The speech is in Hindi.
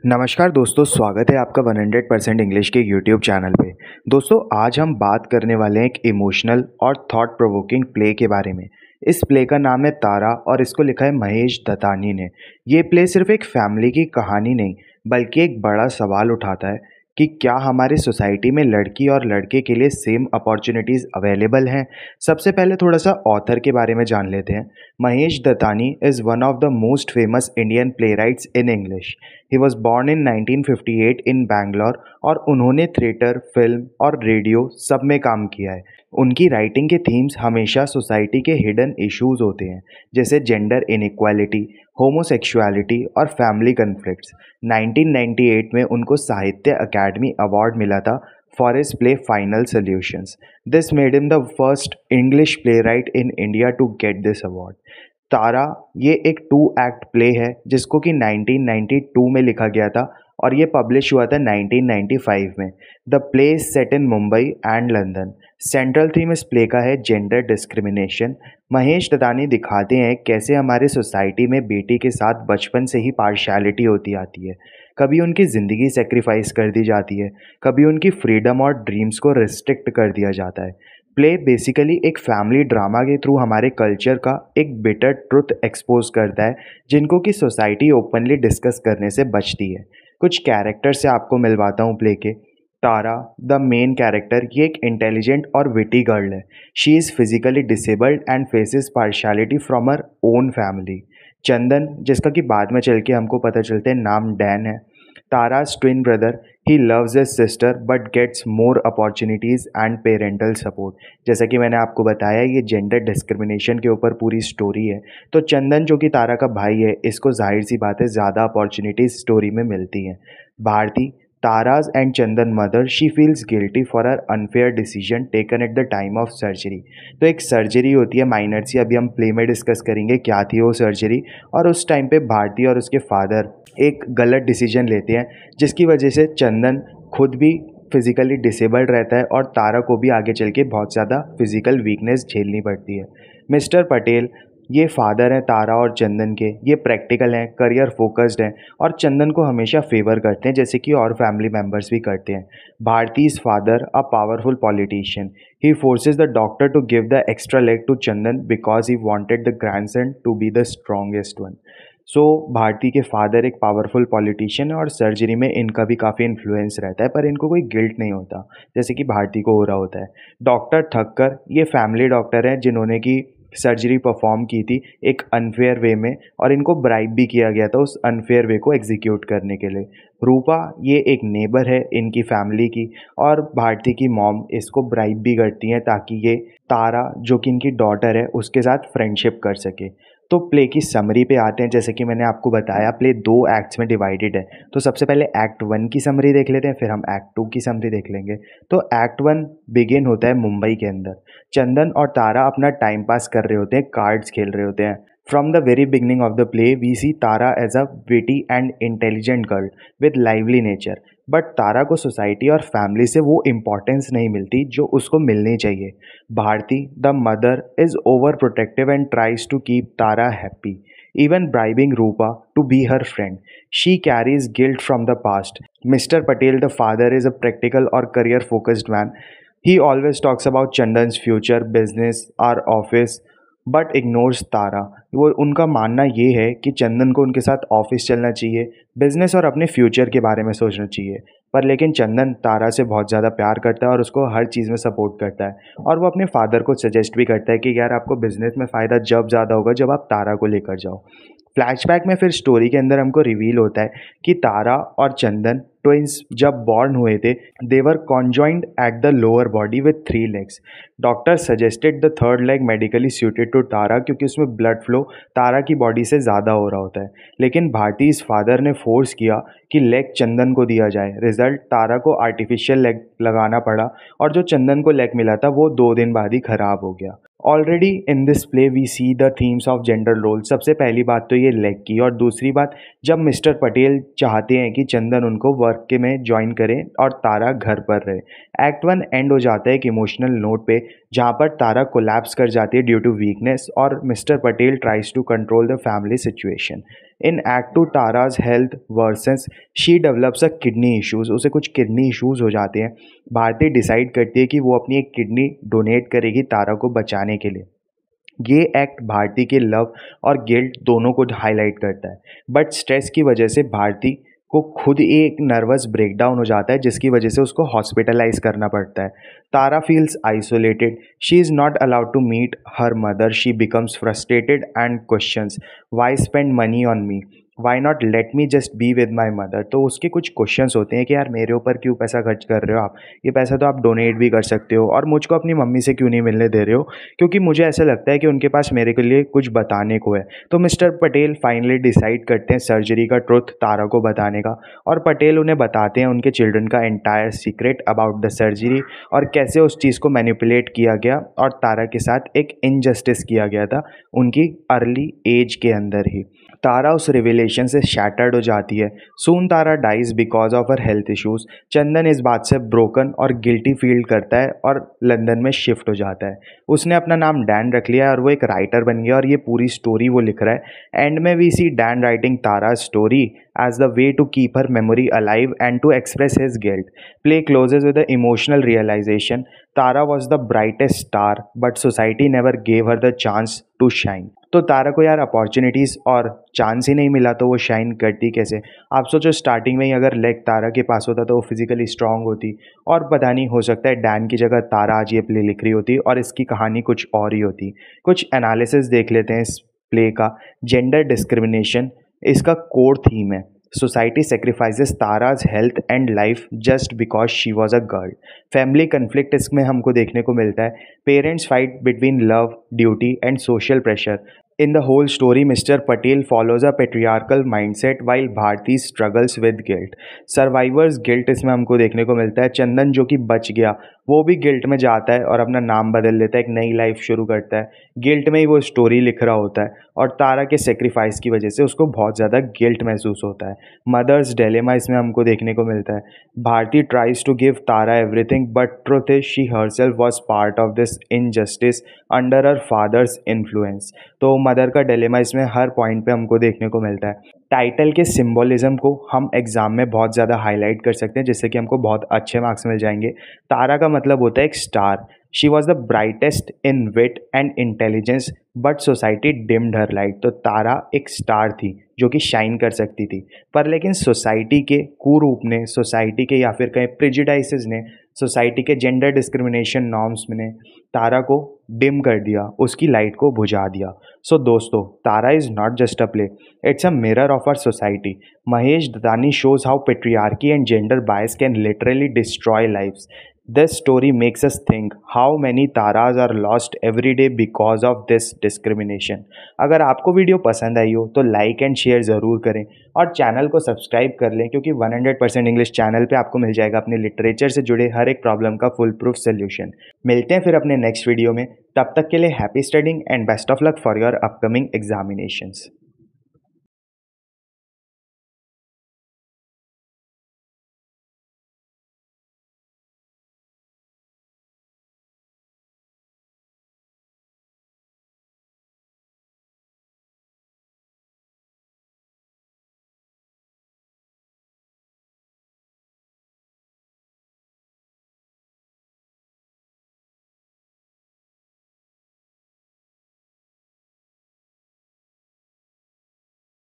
नमस्कार दोस्तों, स्वागत है आपका 100% इंग्लिश के यूट्यूब चैनल पे। दोस्तों, आज हम बात करने वाले हैं एक इमोशनल और थॉट प्रोवोकिंग प्ले के बारे में। इस प्ले का नाम है तारा और इसको लिखा है महेश दत्तानी ने। ये प्ले सिर्फ एक फैमिली की कहानी नहीं बल्कि एक बड़ा सवाल उठाता है कि क्या हमारे सोसाइटी में लड़की और लड़के के लिए सेम अपॉर्चुनिटीज़ अवेलेबल हैं। सबसे पहले थोड़ा सा ऑथर के बारे में जान लेते हैं। Mahesh Dattani is one of the most famous Indian playwrights in English. He was born in 1958 in Bangalore और उन्होंने थिएटर, फिल्म और रेडियो सब में काम किया है। उनकी राइटिंग के थीम्स हमेशा सोसाइटी के हिडन इश्यूज होते हैं, जैसे जेंडर इनइक्वालिटी, होमोसेक्सुअलिटी और फैमिली कन्फ्लिक्ट्स। 1998 में उनको साहित्य अकेडमी अवार्ड मिला था for his play Final Solutions. This made him the first English playwright in India to get this award. Tara ये एक 2 एक्ट प्ले है जिसको कि 1992 में लिखा गया था और ये पब्लिश हुआ था 1995 में। The play is set in Mumbai and London. Central theme इस प्ले का है जेंडर डिस्क्रिमिनेशन। महेश दत्तानी दिखाते हैं कैसे हमारे सोसाइटी में बेटी के साथ बचपन से ही पार्शियलिटी होती आती है। कभी उनकी ज़िंदगी सेक्रीफाइस कर दी जाती है, कभी उनकी फ्रीडम और ड्रीम्स को रिस्ट्रिक्ट कर दिया जाता है। प्ले बेसिकली एक फैमिली ड्रामा के थ्रू हमारे कल्चर का एक बिटर ट्रुथ एक्सपोज करता है जिनको कि सोसाइटी ओपनली डिस्कस करने से बचती है। कुछ कैरेक्टर से आपको मिलवाता हूँ प्ले के। तारा द मेन कैरेक्टर ये एक इंटेलिजेंट और विटी गर्ल है। She is physically disabled and faces partiality from her own family. Chandan, जिसका कि बाद में चल के हमको पता चलता है नाम डैन है, Tara's twin brother, he loves his sister but gets more opportunities and parental support। जैसा कि मैंने आपको बताया, ये जेंडर डिस्क्रिमिनेशन के ऊपर पूरी स्टोरी है। तो चंदन जो कि तारा का भाई है, इसको जाहिर सी बात है ज़्यादा अपॉर्चुनिटीज स्टोरी में मिलती हैं। Bharti, Tara's and Chandan mother, she feels guilty for her unfair decision taken at the time of surgery। तो एक सर्जरी होती है माइनर सी, अभी हम प्ले में डिस्कस करेंगे क्या थी वो सर्जरी। और उस टाइम पे भारती और उसके फादर एक गलत डिसीजन लेते हैं जिसकी वजह से चंदन खुद भी फिज़िकली डिसेबल्ड रहता है और तारा को भी आगे चल के बहुत ज़्यादा फिज़िकल वीकनेस झेलनी पड़ती है। मिस्टर पटेल ये फादर हैं तारा और चंदन के। ये प्रैक्टिकल हैं, करियर फोकस्ड हैं और चंदन को हमेशा फेवर करते हैं जैसे कि और फैमिली मेम्बर्स भी करते हैं। Bharati's father a powerful politician. He forces the doctor to give the extra leg to Chandan because he wanted the grandson to be the strongest one. So Bharati के फादर एक पावरफुल पॉलिटिशियन है और सर्जरी में इनका भी काफ़ी इन्फ्लुएंस रहता है, पर इनको कोई गिल्ट नहीं होता जैसे कि भारती को हो रहा होता है। डॉक्टर ठक्कर ये फैमिली डॉक्टर हैं जिन्होंने की सर्जरी परफॉर्म की थी एक अनफेयर वे में और इनको ब्राइब भी किया गया था उस अनफेयर वे को एग्जीक्यूट करने के लिए। रूपा ये एक नेबर है इनकी फैमिली की और भारती की मॉम इसको ब्राइब भी करती हैं ताकि ये तारा जो कि इनकी डॉटर है उसके साथ फ्रेंडशिप कर सके। तो प्ले की समरी पे आते हैं। जैसे कि मैंने आपको बताया, प्ले 2 एक्ट्स में डिवाइडेड है। तो सबसे पहले एक्ट 1 की समरी देख लेते हैं, फिर हम एक्ट 2 की समरी देख लेंगे। तो एक्ट 1 बिगिन होता है मुंबई के अंदर। चंदन और तारा अपना टाइम पास कर रहे होते हैं, कार्ड्स खेल रहे होते हैं। From the very beginning of the play we see Tara as a witty and intelligent girl with lively nature. But Tara को सोसाइटी और फैमिली से वो इम्पोर्टेंस नहीं मिलती जो उसको मिलनी चाहिए। Bharti the mother is over protective and tries to keep Tara happy, even bribing Rupa to be her friend. She carries guilt from the past. Mr. Patel, the father, is a practical or career focused man. He always talks about Chandan's future, business, our office, but ignores Tara. वो उनका मानना ये है कि चंदन को उनके साथ ऑफिस चलना चाहिए, बिजनेस और अपने फ्यूचर के बारे में सोचना चाहिए। पर लेकिन चंदन तारा से बहुत ज़्यादा प्यार करता है और उसको हर चीज़ में सपोर्ट करता है और वो अपने फादर को सजेस्ट भी करता है कि यार आपको बिजनेस में फ़ायदा जब ज़्यादा होगा जब आप तारा को लेकर जाओ। फ्लैशबैक में फिर स्टोरी के अंदर हमको रिवील होता है कि तारा और चंदन ट्विंस जब बॉर्न हुए थे, they were conjoined at the lower body with 3 legs. Doctor suggested the third leg medically suited to Tara क्योंकि उसमें ब्लड फ्लो तारा की बॉडी से ज़्यादा हो रहा होता है। लेकिन भारतीज फादर ने फोर्स किया कि लेग चंदन को दिया जाए। रिजल्ट तारा को आर्टिफिशियल लेग लगाना पड़ा और जो चंदन को लेग मिला था वो 2 दिन बाद ही ख़राब हो गया। Already in this play we see the themes of gender role. सबसे पहली बात तो ये लेग की, और दूसरी बात जब मिस्टर पटेल चाहते हैं कि चंदन उनको वर्क के में ज्वाइन करें और तारा घर पर रहे। एक्ट 1 एंड हो जाता है एक इमोशनल नोट पे जहाँ पर तारा कोलैप्स कर जाती है ड्यू टू वीकनेस और mister Patel tries to control the family situation. In act two Tara's health worsens she develops a kidney issues. उसे कुछ किडनी इश्यूज़ हो जाते हैं। भारती डिसाइड करती है कि वो अपनी एक किडनी डोनेट करेगी तारा को बचाने के लिए। ये एक्ट भारती के लव और गिल्ट दोनों को हाईलाइट करता है। बट स्ट्रेस की वजह से भारती को खुद ही एक नर्वस ब्रेकडाउन हो जाता है, जिसकी वजह से उसको हॉस्पिटलाइज करना पड़ता है। Tara feels isolated, she is not allowed to meet her mother, she becomes frustrated and questions why spend money on me, why not let me just be with my mother. तो उसके कुछ क्वेश्चंस होते हैं कि यार मेरे ऊपर क्यों पैसा खर्च कर रहे हो आप, ये पैसा तो आप डोनेट भी कर सकते हो, और मुझको अपनी मम्मी से क्यों नहीं मिलने दे रहे हो, क्योंकि मुझे ऐसा लगता है कि उनके पास मेरे के लिए कुछ बताने को है। तो मिस्टर पटेल फाइनली डिसाइड करते हैं सर्जरी का ट्रुथ तारा को बताने का, और पटेल उन्हें बताते हैं उनके चिल्ड्रन का entire secret about the surgery और कैसे उस चीज़ को मैनिपुलेट किया गया और तारा के साथ एक इनजस्टिस किया गया था उनकी अर्ली एज के अंदर ही। तारा उस रिविलेशन से शैटर्ड हो जाती है। Soon Tara dies because of her health issues. Chandan इस बात से ब्रोकन और गिल्टी फील करता है और लंदन में शिफ्ट हो जाता है। उसने अपना नाम डैन रख लिया है और वो एक राइटर बन गया और ये पूरी स्टोरी वो लिख रहा है। एंड में we see Dan writing Tara story as the way to keep her memory alive and to express his guilt. Play closes with the emotional realization Tara was the brightest star but society never gave her the chance to shine. तो तारा को यार अपॉर्चुनिटीज़ और चांस ही नहीं मिला तो वो शाइन करती कैसे। आप सोचो स्टार्टिंग में ही अगर लेग तारा के पास होता तो वो फिजिकली स्ट्रांग होती, और पता नहीं हो सकता है डैन की जगह तारा आज ये प्ले लिख रही होती और इसकी कहानी कुछ और ही होती। कुछ एनालिसिस देख लेते हैं इस प्ले का। जेंडर डिस्क्रिमिनेशन इसका कोर थीम है। Society sacrifices Tara's health and life just because she was a girl. Family conflict इसमें हमको देखने को मिलता है। Parents fight between love, duty and social pressure. In the whole story, Mr. Patel follows a patriarchal mindset while Bharti struggles with guilt. Survivor's guilt इसमें हमको देखने को मिलता है। चंदन जो कि बच गया वो भी गिल्ट में जाता है और अपना नाम बदल लेता है, एक नई लाइफ शुरू करता है। गिल्ट में ही वो स्टोरी लिख रहा होता है और तारा के सेक्रीफाइस की वजह से उसको बहुत ज़्यादा गिल्ट महसूस होता है। मदर्स डिलेमा इसमें हमको देखने को मिलता है। Bharti tries to give Tara everything but truth is she herself was part of this injustice under her father's influence. तो मदर का डिलेमा इसमें हर पॉइंट पे हमको देखने को मिलता है। टाइटल के सिंबलिज्म को हम एग्जाम में बहुत ज़्यादा हाईलाइट कर सकते हैं, जिससे कि हमको बहुत अच्छे मार्क्स मिल जाएंगे। तारा का मतलब होता है एक star. She was the brightest in wit and intelligence but society dimmed her light. तो तारा एक स्टार थी जो कि शाइन कर सकती थी, पर लेकिन सोसाइटी के कुरूप ने, सोसाइटी के या फिर कहीं प्रिजुडाइसेस ने, सोसाइटी के जेंडर डिस्क्रिमिनेशन नॉर्म्स ने तारा को डिम कर दिया, उसकी लाइट को बुझा दिया। सो दोस्तों, Tara is not just a play, it's a mirror of our society. Mahesh Dattani shows how patriarchy and gender bias can literally destroy lives. This story makes us think how many taras are lost every day because of this discrimination. अगर आपको वीडियो पसंद आई हो तो लाइक एंड शेयर ज़रूर करें और चैनल को सब्सक्राइब कर लें, क्योंकि 100% इंग्लिश चैनल पे आपको मिल जाएगा अपने लिटरेचर से जुड़े हर एक प्रॉब्लम का फुल प्रूफ सोल्यूशन। मिलते हैं फिर अपने नेक्स्ट वीडियो में। तब तक के लिए happy studying and best of luck for your upcoming examinations.